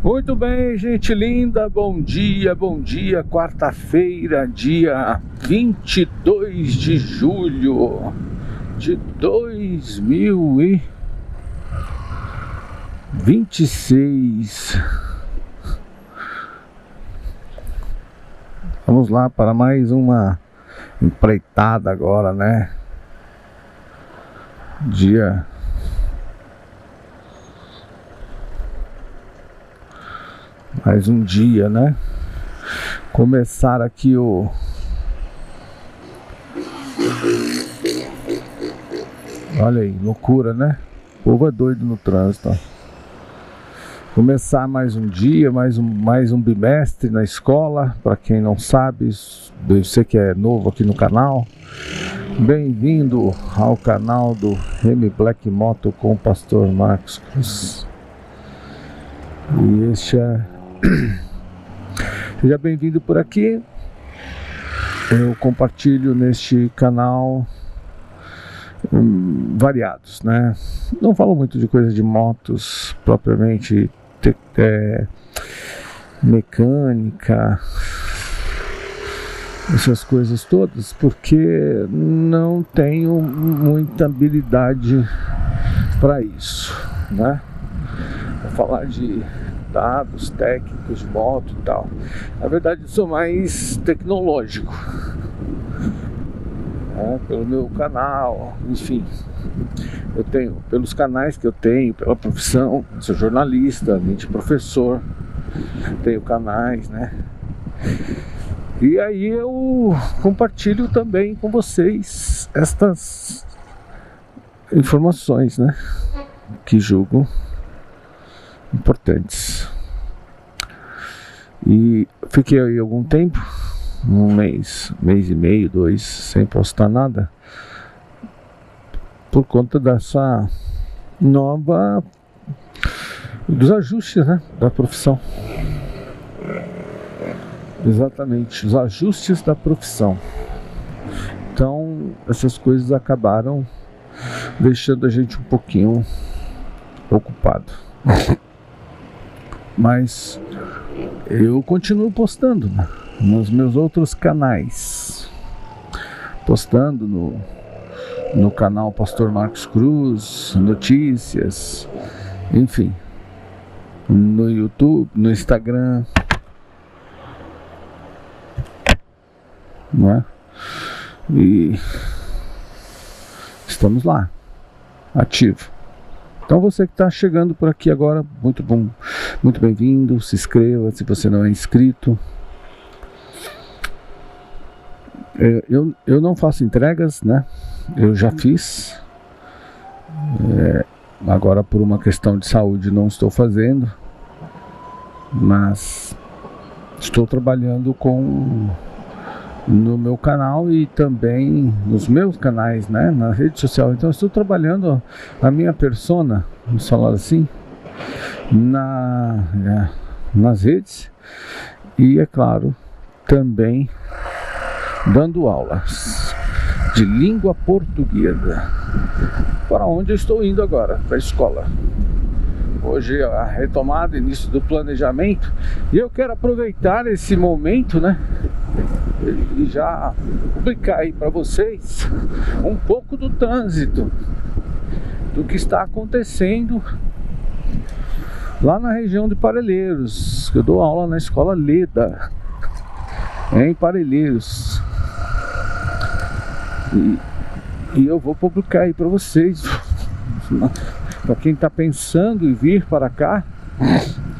Muito bem, gente linda, bom dia, quarta-feira, dia 22 de julho de 2026. Vamos lá para mais uma empreitada agora, né? Mais um dia, né? Começar aqui o... Olha aí, loucura, né? O povo é doido no trânsito, ó. Começar mais um dia, mais um bimestre na escola. Para quem não sabe, você que é novo aqui no canal, bem-vindo ao canal do Remy Black Moto com o Pastor Marcos Cruz. E este é... Seja bem-vindo por aqui. Eu compartilho neste canal variados, né? Não falo muito de coisa de motos propriamente mecânica, essas coisas todas, porque não tenho muita habilidade para isso, né? Vou falar de dados técnicos de moto e tal. Na verdade, eu sou mais tecnológico, pelo meu canal, enfim. Eu tenho, pelos canais que eu tenho, pela profissão, sou jornalista, além de professor, tenho canais, né? E aí eu compartilho também com vocês estas informações, né? Que julgo importantes. E fiquei aí algum tempo, um mês e meio, 2, sem postar nada, por conta dessa dos ajustes, né, da profissão. Exatamente, os ajustes da profissão. Então essas coisas acabaram deixando a gente um pouquinho ocupado. Mas eu continuo postando, né, nos meus outros canais, postando no canal Pastor Marcos Cruz, notícias, enfim, no YouTube, no Instagram, não é? E estamos lá, ativo. Então você que está chegando por aqui agora, muito bom, muito bem-vindo. Se inscreva se você não é inscrito. Eu não faço entregas, né? Eu já fiz. Agora por uma questão de saúde não estou fazendo. Mas estou trabalhando no meu canal e também nos meus canais, né, na rede social. Então estou trabalhando a minha persona, vamos falar assim, nas redes, e é claro, também dando aulas de língua portuguesa, para onde eu estou indo agora, para a escola. Hoje é a retomada, início do planejamento, e eu quero aproveitar esse momento, né, e já publicar aí para vocês um pouco do trânsito, do que está acontecendo lá na região de Parelheiros, que eu dou aula na escola Leda, em Parelheiros, e eu vou publicar aí para vocês, para quem está pensando em vir para cá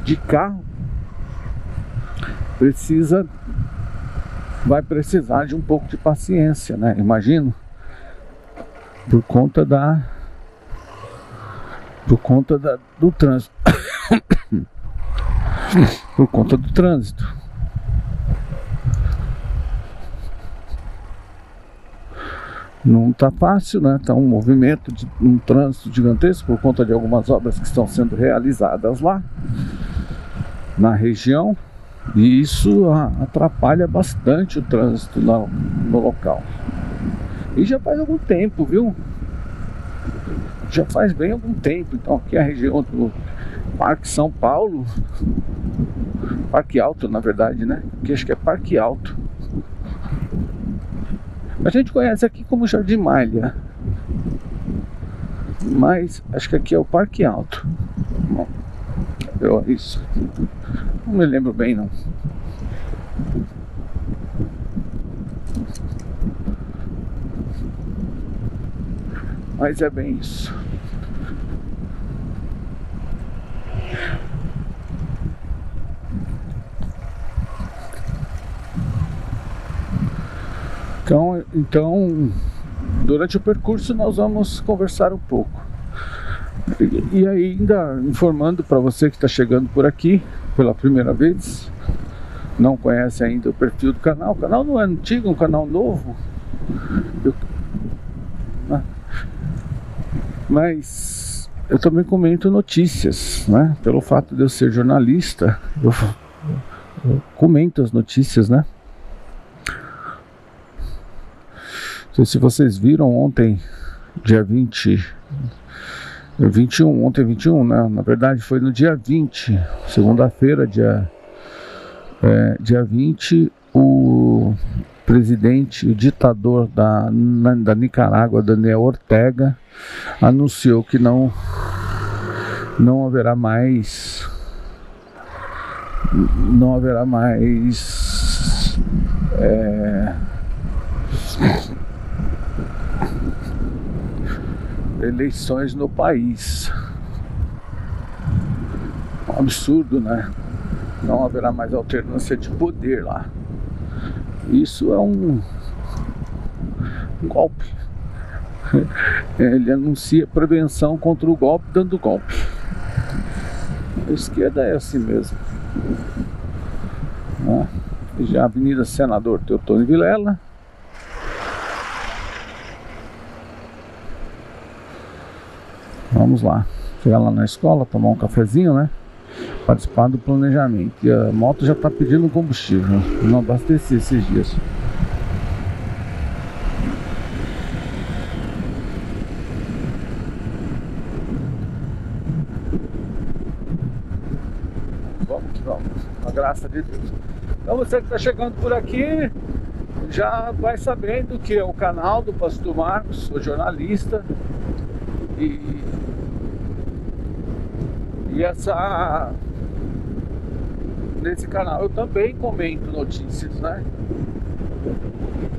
de carro, vai precisar de um pouco de paciência, né? Imagino, por conta do trânsito. Por conta do trânsito. Não tá fácil, né? Tá um movimento um trânsito gigantesco por conta de algumas obras que estão sendo realizadas lá na região. E isso atrapalha bastante o trânsito no local. E já faz algum tempo, viu? Já faz bem algum tempo. Então aqui é a região do Parque São Paulo Parque Alto, na verdade, né? Que acho que é Parque Alto. A gente conhece aqui como Jardim Malha, mas acho que aqui é o Parque Alto. Bom, isso não me lembro bem, não. Mas é bem isso. Então, durante o percurso nós vamos conversar um pouco. E ainda informando para você que está chegando por aqui pela primeira vez, não conhece ainda o perfil do canal. O canal não é antigo, é um canal novo. Mas eu também comento notícias, né? Pelo fato de eu ser jornalista, eu comento as notícias, né? Não sei se vocês viram ontem, dia 21, ontem 21, né? Na verdade foi no dia 20, segunda-feira, dia 20, o presidente, o ditador da Nicarágua, Daniel Ortega, anunciou que não haverá mais eleições no país. Um absurdo, né? Não haverá mais alternância de poder lá. Isso é um golpe. Ele anuncia prevenção contra o golpe dando golpe. A esquerda é assim mesmo, né? Já a Avenida Senador Teotônio Vilela. Vamos lá, chegar lá na escola, tomar um cafezinho, né? Participar do planejamento. E a moto já está pedindo combustível. Não abasteci esses dias. Vamos, com a graça de Deus. Então você que está chegando por aqui já vai sabendo que é o canal do Pastor Marcos, sou jornalista. E nesse canal eu também comento notícias, né?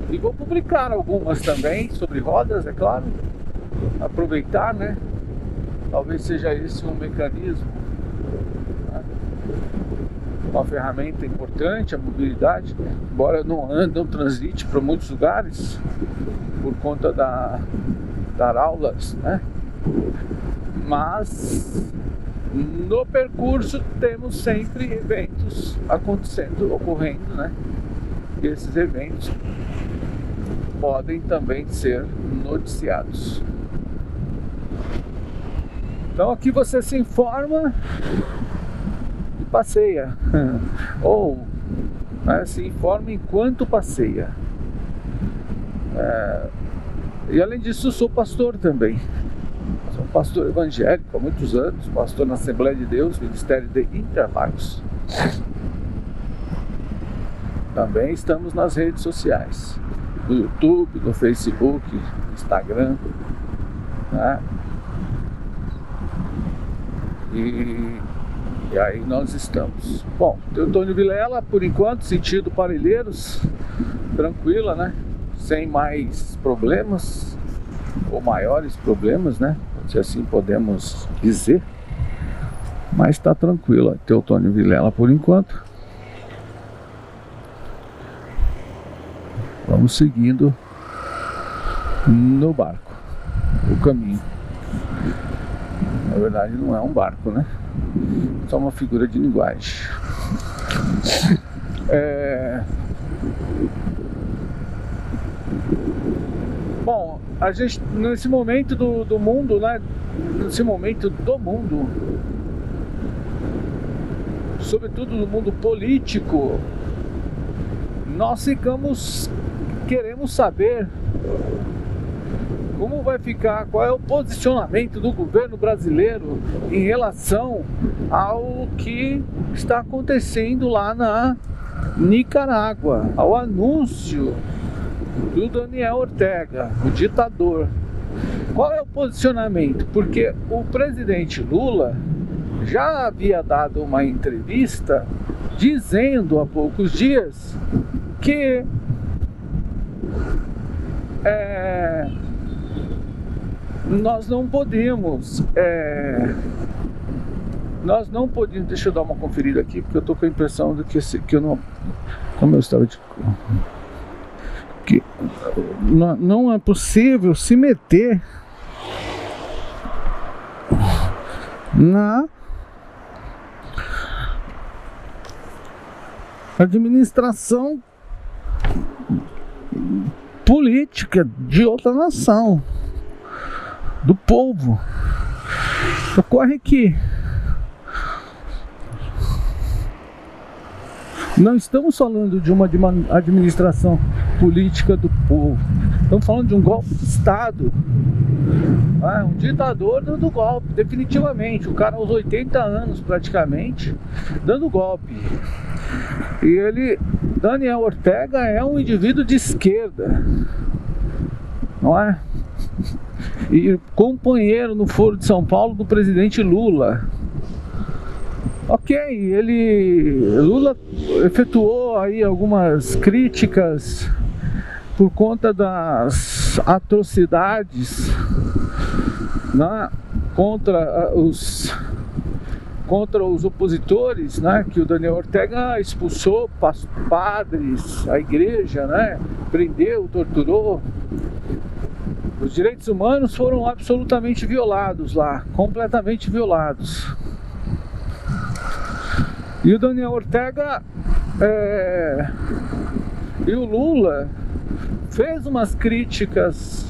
E vou publicar algumas também sobre rodas, é claro. Aproveitar, né? Talvez seja esse um mecanismo, né? Uma ferramenta importante, a mobilidade. Embora eu não transite para muitos lugares por conta dar aulas, né? Mas no percurso temos sempre eventos ocorrendo, né? E esses eventos podem também ser noticiados. Então aqui você se informa e passeia. Ou, né, se informa enquanto passeia. E além disso, eu sou pastor também. Sou um pastor evangélico há muitos anos, pastor na Assembleia de Deus, Ministério de Interlagos. Também estamos nas redes sociais, no YouTube, no Facebook, no Instagram, né? E aí nós estamos. Bom, Teotônio Vilela, por enquanto, sentido Parelheiros, tranquila, né? Sem mais problemas, ou maiores problemas, né? Se assim podemos dizer. Mas está tranquila, Teotônio Vilela por enquanto. Vamos seguindo no barco, o caminho. Na verdade não é um barco, né? Só uma figura de linguagem. Bom, a gente nesse momento do mundo, né? Nesse momento do mundo, sobretudo no mundo político, nós queremos saber Como vai ficar, qual é o posicionamento do governo brasileiro em relação ao que está acontecendo lá na Nicarágua, ao anúncio do Daniel Ortega, o ditador. Qual é o posicionamento? Porque o presidente Lula já havia dado uma entrevista dizendo há poucos dias que nós não podemos, deixa eu dar uma conferida aqui, porque eu tô com a impressão de que eu não, como eu estava que não é possível se meter na administração política de outra nação, do povo. Ocorre que não estamos falando de uma administração política do povo, estamos falando de um golpe de Estado, um ditador dando golpe, definitivamente. O cara aos 80 anos praticamente dando golpe. E ele, Daniel Ortega, é um indivíduo de esquerda, não é? E companheiro no Foro de São Paulo do presidente Lula. Ok, Lula efetuou aí algumas críticas por conta das atrocidades, né, contra os opositores, né, que o Daniel Ortega expulsou padres, a igreja, né, prendeu, torturou. Os direitos humanos foram absolutamente violados lá, completamente violados. E o Daniel Ortega e o Lula fez umas críticas,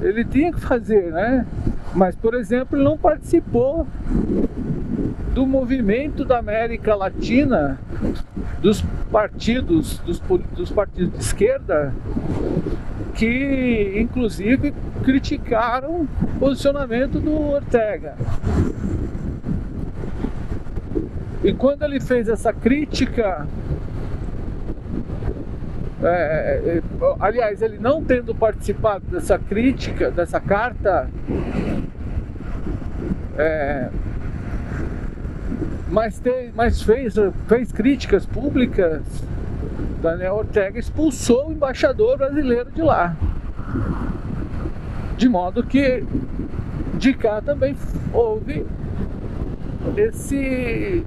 ele tinha que fazer, né? Mas, por exemplo, ele não participou do movimento da América Latina, dos partidos de esquerda, que inclusive criticaram o posicionamento do Ortega. E quando ele fez essa crítica, aliás, ele não tendo participado dessa crítica, dessa carta, mas fez críticas públicas, Daniel Ortega expulsou o embaixador brasileiro de lá. De modo que de cá também houve esse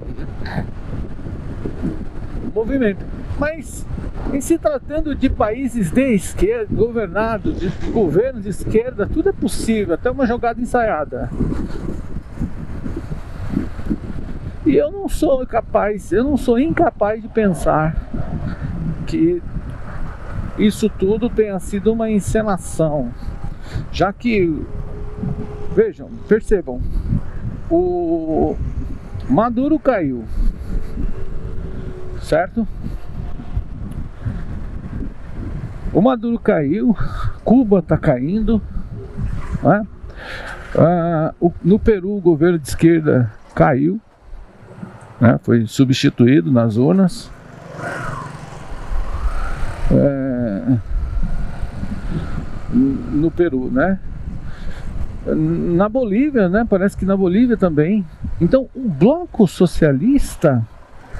movimento. Mas em se tratando de países de esquerda, governados, de governos de esquerda, tudo é possível, até uma jogada ensaiada. E eu não sou incapaz de pensar que isso tudo tenha sido uma encenação, já que, percebam, o Maduro caiu, certo? O Maduro caiu, Cuba está caindo, né? No Peru o governo de esquerda caiu, né? Foi substituído nas urnas. No Peru, né? Na Bolívia, né? Parece que na Bolívia também. Então o bloco socialista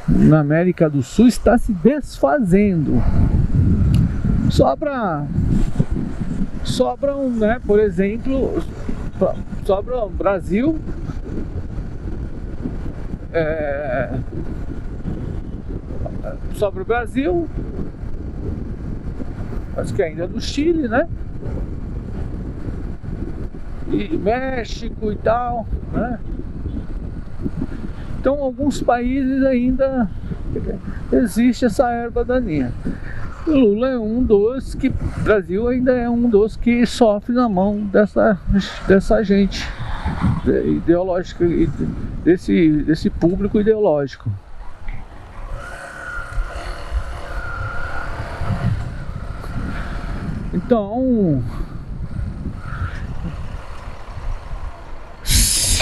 na América do Sul está se desfazendo. Sobram, né? Por exemplo, sobra o Brasil, sobre o Brasil, acho que ainda do Chile, né? E México e tal, né? Então, alguns países ainda existe essa erva daninha. O Lula é um dos que, o Brasil ainda é um dos que sofre na mão dessa gente ideológica, desse público ideológico. Então,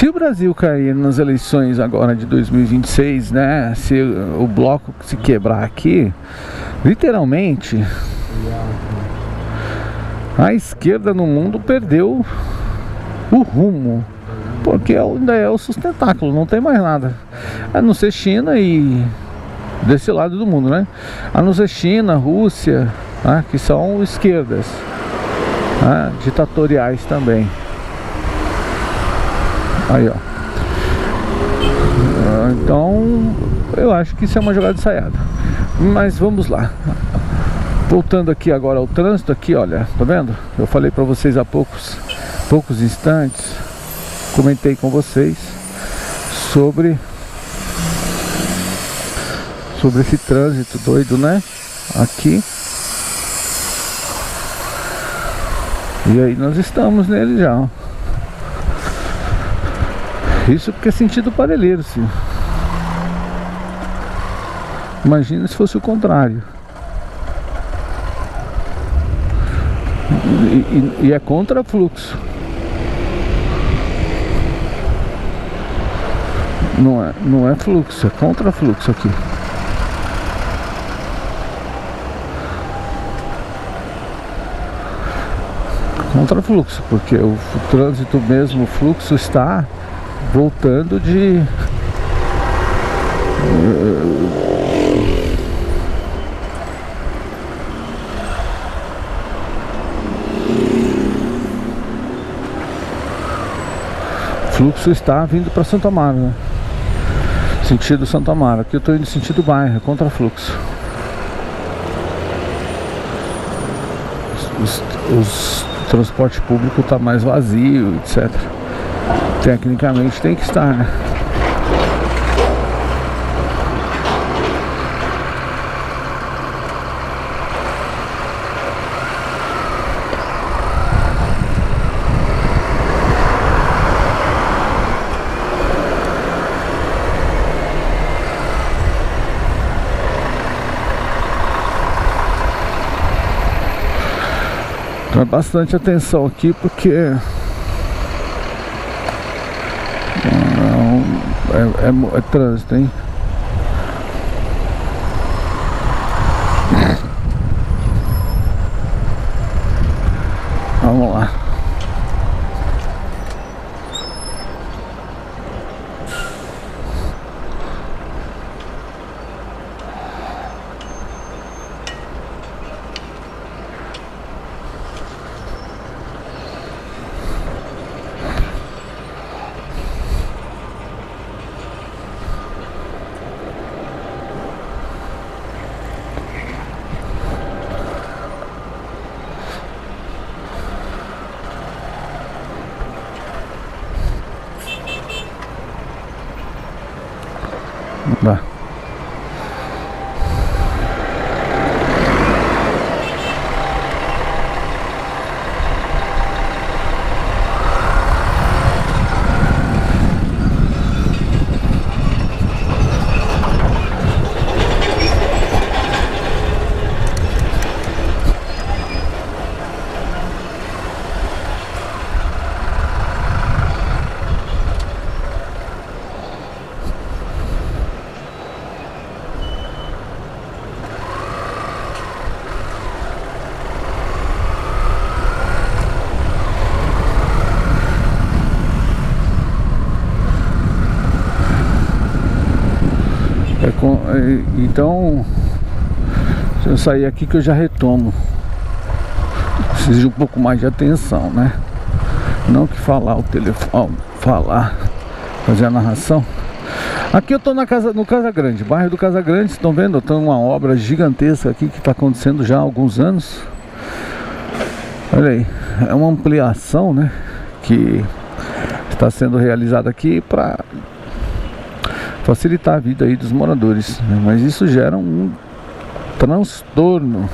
Se o Brasil cair nas eleições agora de 2026, né? Se o bloco se quebrar aqui, literalmente a esquerda no mundo perdeu o rumo, porque ainda é o sustentáculo, não tem mais nada. A não ser China e desse lado do mundo, né? A não ser China, Rússia, né? Que são esquerdas, né? Ditatoriais também. Aí, ó. Então, eu acho que isso é uma jogada ensaiada. Mas vamos lá. Voltando aqui agora ao trânsito, aqui, olha, tá vendo? Eu falei pra vocês há poucos instantes, comentei com vocês sobre esse trânsito doido, né? Aqui. E aí nós estamos nele já, ó. Isso porque é sentido parelheiro, sim. Imagina se fosse o contrário. E é contra fluxo. Não é fluxo, é contra fluxo aqui. Contra fluxo, porque o trânsito mesmo, o fluxo está voltando de fluxo está vindo para Santo Amaro, né? Sentido Santo Amaro. Aqui eu estou indo sentido bairro, contra fluxo. O transporte público está mais vazio, etc. Tecnicamente tem que estar, né? Então é bastante atenção aqui, porque é trânsito, hein? Vamos lá. Vai. Então, se eu sair aqui que eu já retomo. Preciso de um pouco mais de atenção, né? Não que falar o telefone, fazer a narração. Aqui eu tô no Casa Grande, bairro do Casa Grande, vocês estão vendo? Tem uma obra gigantesca aqui que está acontecendo já há alguns anos. Olha aí, é uma ampliação, né? Que está sendo realizada aqui para facilitar a vida aí dos moradores, né? Mas isso gera um transtorno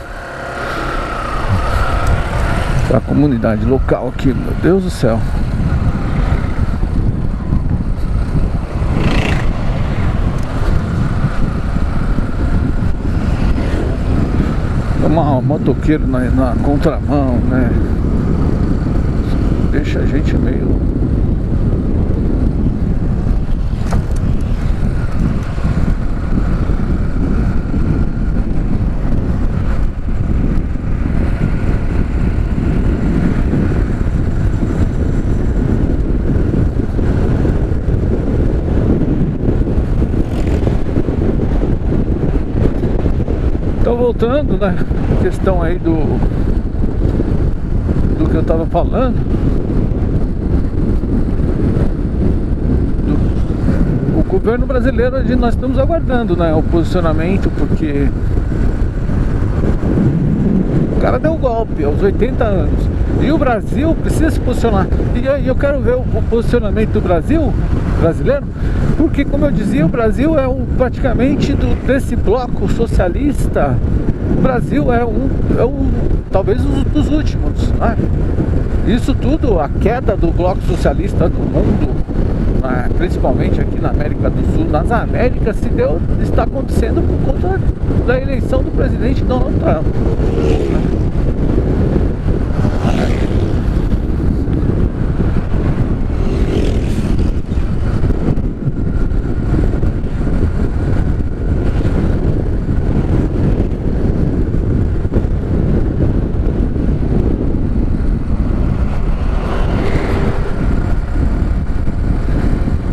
para a comunidade local aqui, meu Deus do céu. Uma motoqueiro na contramão, né? Deixa a gente meio voltando, né? Questão aí do que eu estava falando. O governo brasileiro, nós estamos aguardando, né, o posicionamento, porque o cara deu golpe aos 80 anos e o Brasil precisa se posicionar. E aí eu quero ver o posicionamento do brasileiro, porque, como eu dizia, o Brasil é praticamente desse bloco socialista. O Brasil é talvez um dos últimos, né? Isso tudo, a queda do bloco socialista no mundo, né, principalmente aqui na América do Sul, nas Américas, está acontecendo por conta da eleição do presidente Donald Trump.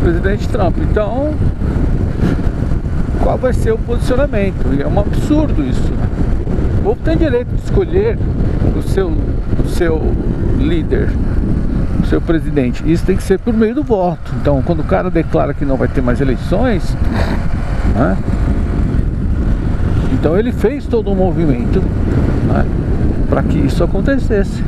Presidente Trump. Então, qual vai ser o posicionamento? E é um absurdo isso, né? O povo tem direito de escolher o seu líder, o seu presidente. Isso tem que ser por meio do voto. Então, quando o cara declara que não vai ter mais eleições, né? Então ele fez todo um movimento, né, para que isso acontecesse.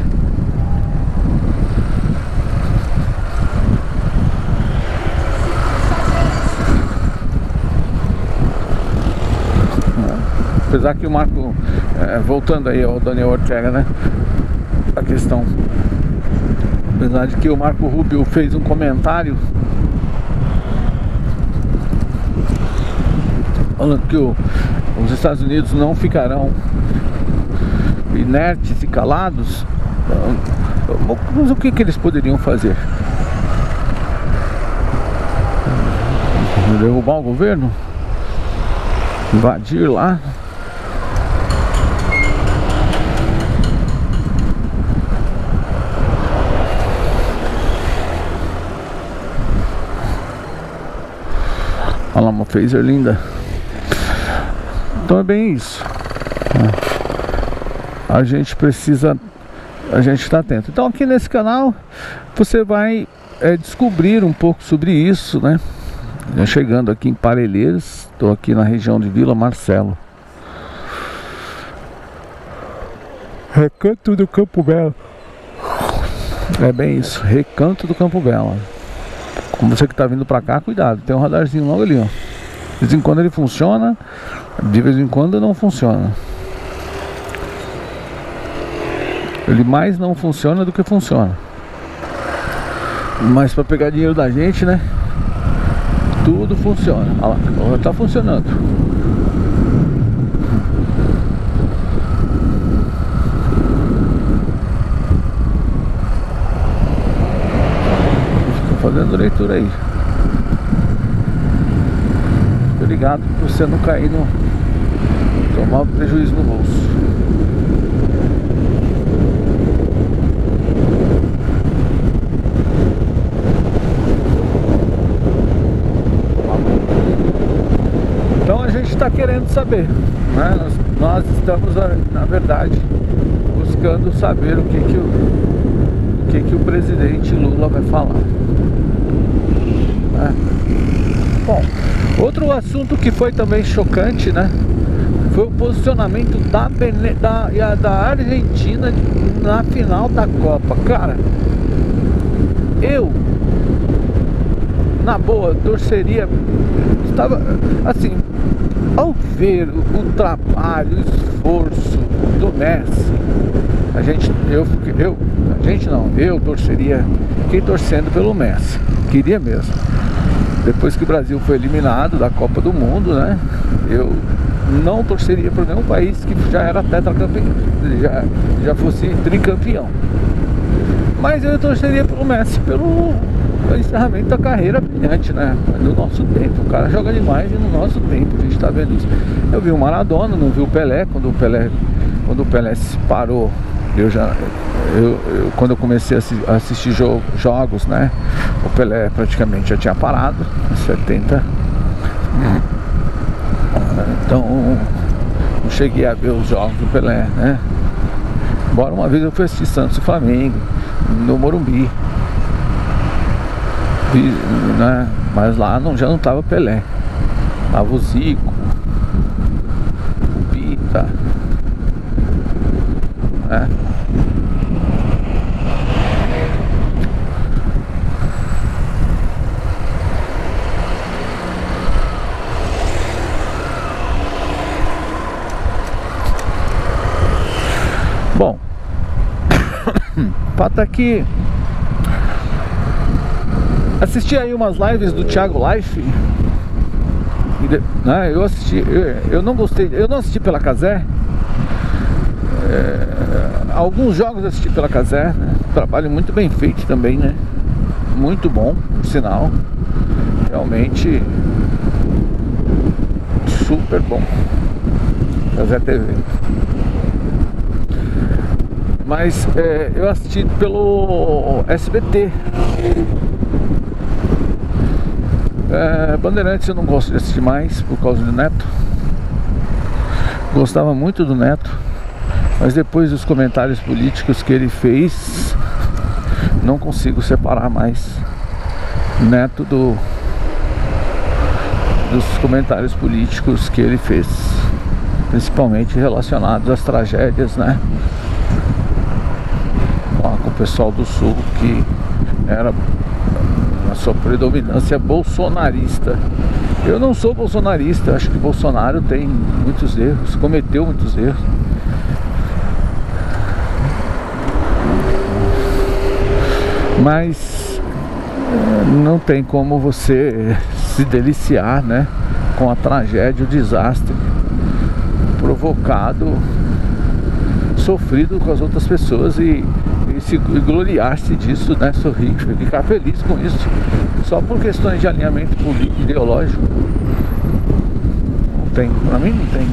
Apesar que o Marco, voltando aí ao Daniel Ortega, né, a questão, apesar de que o Marco Rubio fez um comentário falando que os Estados Unidos não ficarão inertes e calados, mas o que eles poderiam fazer? Derrubar o governo? Invadir lá? Olha lá, uma phaser linda. Então é bem isso. A gente precisa, a gente está atento. Então aqui nesse canal você vai descobrir um pouco sobre isso, né? Chegando aqui em Parelheiros, estou aqui na região de Vila Marcelo. Recanto do Campo Belo. É bem isso, Recanto do Campo Belo. Como você que está vindo para cá, cuidado, tem um radarzinho logo ali, ó. De vez em quando ele funciona, de vez em quando não funciona. Ele mais não funciona do que funciona. Mas para pegar dinheiro da gente, né? Tudo funciona. Olha lá, agora tá funcionando. Fica fazendo leitura aí. Obrigado por você não cair no... tomar prejuízo no bolso. Então a gente está querendo saber, né? Nós estamos, na verdade, buscando saber o que o presidente Lula vai falar. Bom, outro assunto que foi também chocante, né, foi o posicionamento da Argentina na final da Copa. Cara, eu, na boa, torceria, estava assim, ao ver o trabalho, o esforço do Messi, eu torceria, fiquei torcendo pelo Messi, queria mesmo. Depois que o Brasil foi eliminado da Copa do Mundo, né, eu não torceria para nenhum país que já era tetracampeão, já fosse tricampeão. Mas eu torceria pelo Messi, pelo encerramento da carreira brilhante, né? No nosso tempo, o cara joga demais e no nosso tempo a gente tá vendo isso. Eu vi o Maradona, não vi o Pelé. Quando o Pelé se parou, quando eu comecei a assistir jogos, né? O Pelé praticamente já tinha parado em 70. Então não cheguei a ver os jogos do Pelé, né? Embora uma vez eu fui assistir Santos e Flamengo no Morumbi, né? Mas lá já não tava Pelé, tava o Zico, o Pita, né? Bom, para aqui assisti aí umas lives do Thiago Life, né? Eu assisti, eu não gostei, eu não assisti pela Cazé. Alguns jogos eu assisti pela Cazé, né? Trabalho muito bem feito também, né? Muito bom, por sinal. Realmente super bom. Cazé TV. Mas eu assisti pelo SBT. Bandeirantes eu não gosto de assistir mais por causa do Neto. Gostava muito do Neto, mas depois dos comentários políticos que ele fez, não consigo separar mais Neto dos comentários políticos que ele fez, principalmente relacionados às tragédias, né? Com o pessoal do Sul, que era a sua predominância bolsonarista. Eu não sou bolsonarista, acho que Bolsonaro tem muitos erros, cometeu muitos erros. Mas não tem como você se deliciar, né, com a tragédia, o desastre provocado, sofrido com as outras pessoas e gloriar-se disso, né? Sorrir, ficar feliz com isso, só por questões de alinhamento político, ideológico. Não tem, pra mim não tem.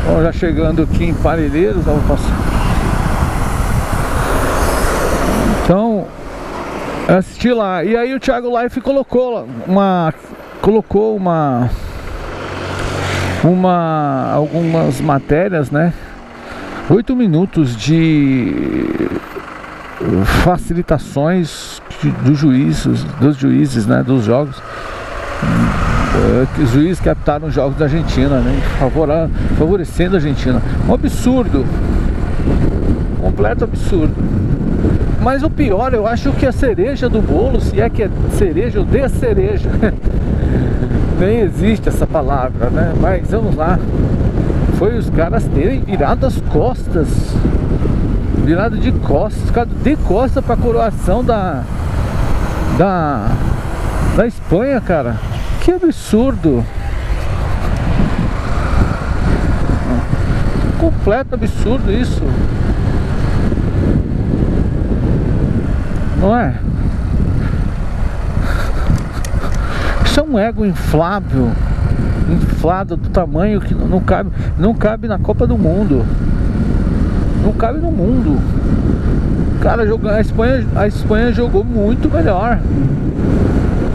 Bom, já chegando aqui em Parelheiros, eu vou passar. Então, eu assisti lá, e aí o Thiago Life colocou algumas matérias, né? 8 minutos de facilitações dos juízes, né? Dos jogos. Os juízes captaram os jogos da Argentina, né? Favorecendo a Argentina. Um absurdo. Completo absurdo. Mas o pior, eu acho que a cereja do bolo, se é que é cereja ou descereja, nem existe essa palavra, né? Mas vamos lá. Foi os caras terem virado as costas. Virado de costas. Ficado de costas pra coroação da Espanha, cara. Que absurdo. Completo absurdo isso. Não é? Isso é um ego inflado do tamanho que não cabe na Copa do Mundo. Não cabe no mundo. Cara, a Espanha jogou muito melhor.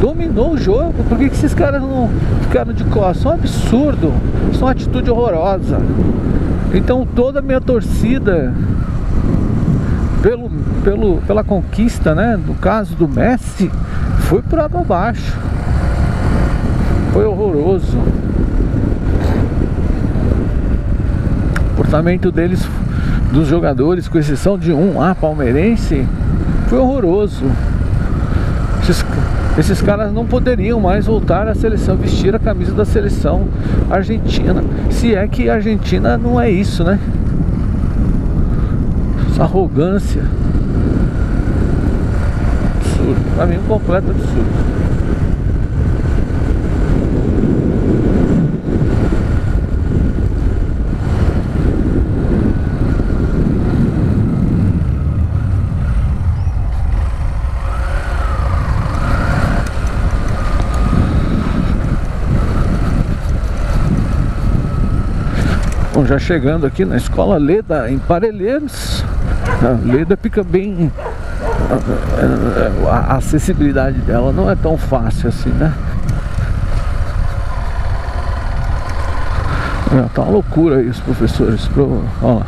Dominou o jogo. Por que esses caras não ficaram de costas? Isso é um absurdo. Isso é uma atitude horrorosa. Então toda a minha torcida pela conquista, né, no caso do Messi, foi por água abaixo. Foi horroroso. O comportamento deles, dos jogadores, com exceção de um palmeirense, foi horroroso. Esses caras não poderiam mais voltar à seleção, vestir a camisa da seleção argentina. Se é que a Argentina não é isso, né? Essa arrogância. Absurdo. Pra mim, um completo absurdo. Bom, já chegando aqui na escola Leda, em Parelheiros. A Leda fica bem... A acessibilidade dela não é tão fácil assim, né? Tá uma loucura aí os professores. Olha lá.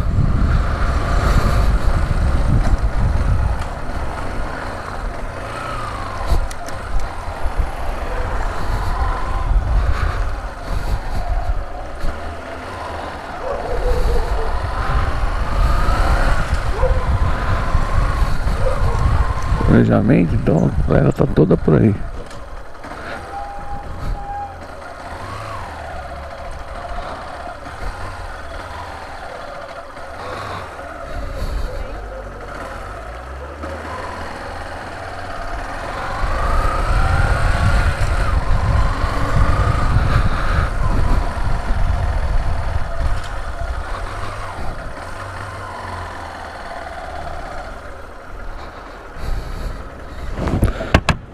Planejamento, então a galera tá toda por aí.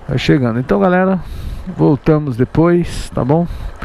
Vai chegando. Então, galera, voltamos depois, tá bom?